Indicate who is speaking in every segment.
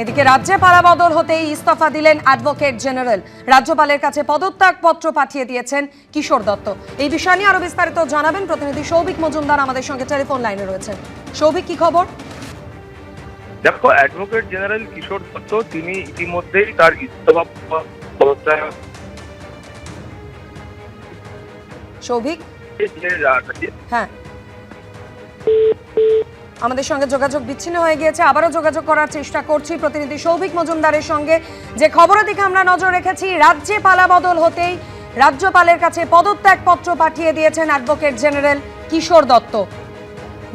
Speaker 1: এদিকে রাজ্যে পালাবদল হতেই ইস্তফা দিলেন অ্যাডভোকেট জেনারেল। রাজ্যপালের কাছে পদত্যাগ পত্র পাঠিয়ে দিয়েছেন কিশোর দত্ত। এই বিষয় নিয়ে আরো বিস্তারিত জানাবেন প্রতিনিধি সৌভিক মজুমদার আমাদের সঙ্গে টেলিফোন লাইনে রয়েছেন। সৌভিক, কি খবর?
Speaker 2: দেখো, অ্যাডভোকেট জেনারেল কিশোর দত্ত তিনি ইতিমধ্যেই তার ইস্তফা পদত্যাগ
Speaker 1: সৌভিক, হ্যাঁ, আমাদের সঙ্গে যোগাযোগ বিচ্ছিন্ন হয়ে গিয়েছে। আবারও যোগাযোগ করার চেষ্টা করছি প্রতিনিধি সৌভিক মজুমদারের সঙ্গে। যে খবরের দিকে আমরা নজর রেখেছি, রাজ্যে পালাবদল হতেই রাজ্যপালের কাছে পদত্যাগ পত্র পাঠিয়ে দিয়েছেন অ্যাডভোকেট জেনারেল কিশোর দত্ত।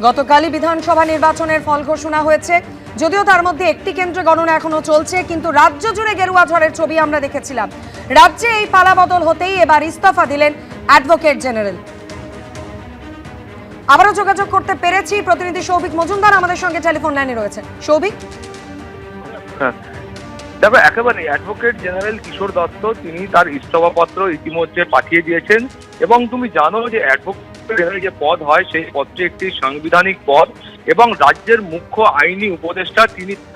Speaker 1: গতকালই বিধানসভা নির্বাচনের ফল ঘোষণা হয়েছে, যদিও তার মধ্যে একটি কেন্দ্রে গণনা এখনো চলছে, কিন্তু রাজ্য জুড়ে গেরুয়া ঝড়ের ছবি আমরা দেখেছিলাম। রাজ্যে এই পালাবদল হতেই এবার ইস্তফা দিলেন অ্যাডভোকেট জেনারেল। আবারও যোগাযোগ করতে পেরেছি, প্রতিনিধি সৌভিক মজুমদার আমাদের সঙ্গে টেলিফোন লাইনে রয়েছেন। সৌভিক,
Speaker 2: দেখো, একেবারে অ্যাডভোকেট জেনারেল কিশোর দত্ত তিনি তার ইস্তফাপত্র ইতিমধ্যে পাঠিয়ে দিয়েছেন। এবং তুমি জানো যে অ্যাডভোকেট জেনারেল যে পদ হয় সেই পদটি একটি সাংবিধানিক পদ, এবং রাজ্যের মুখ্য আইনি উপদেষ্টা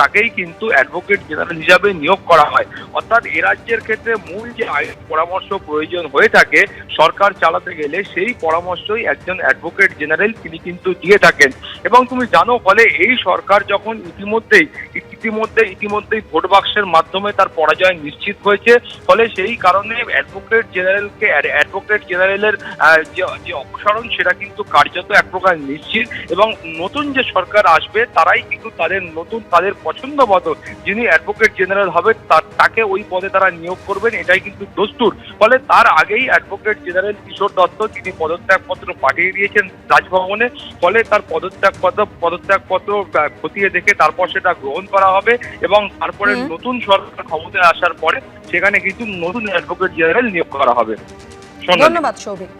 Speaker 2: তাকেই কিন্তু অ্যাডভোকেট জেনারেল হিসাবে নিয়োগ করা হয়। অর্থাৎ এ রাজ্যের ক্ষেত্রে মূল যে আইনি পরামর্শ প্রয়োজন হয়ে থাকে সরকার চালাতে গেলে, সেই পরামর্শই একজন অ্যাডভোকেট জেনারেল তিনি কিন্তু দিয়ে থাকেন। এবং তুমি জানো, ফলে এই সরকার যখন ইতিমধ্যেই ভোট বাক্সের মাধ্যমে তার পরাজয় নিশ্চিত হয়েছে, ফলে সেই কারণে অ্যাডভোকেট জেনারেলের যে অপসারণ সেটা কিন্তু কার্যত এক প্রকার নিশ্চিত। এবং নতুন যে সরকার আসবে তারাই কিন্তু তাদের পছন্দ মতো যিনি অ্যাডভোকেট জেনারেল হবে তাকে ওই পদে তারা নিয়োগ করবেন, এটাই কিন্তু দস্তুর। ফলে তার আগেই অ্যাডভোকেট জেনারেল কিশোর দত্ত তিনি পদত্যাগপত্র পাঠিয়ে দিয়েছেন রাজভবনে। ফলে তার পদত্যাগপত্র খতিয়ে দেখে তারপর সেটা গ্রহণ করা হবে, এবং তারপরে নতুন সরকার ক্ষমতায় আসার পরে সেখানে কিন্তু নতুন অ্যাডভোকেট জেনারেল নিয়োগ করা হবে।
Speaker 1: ধন্যবাদ সৌভিক।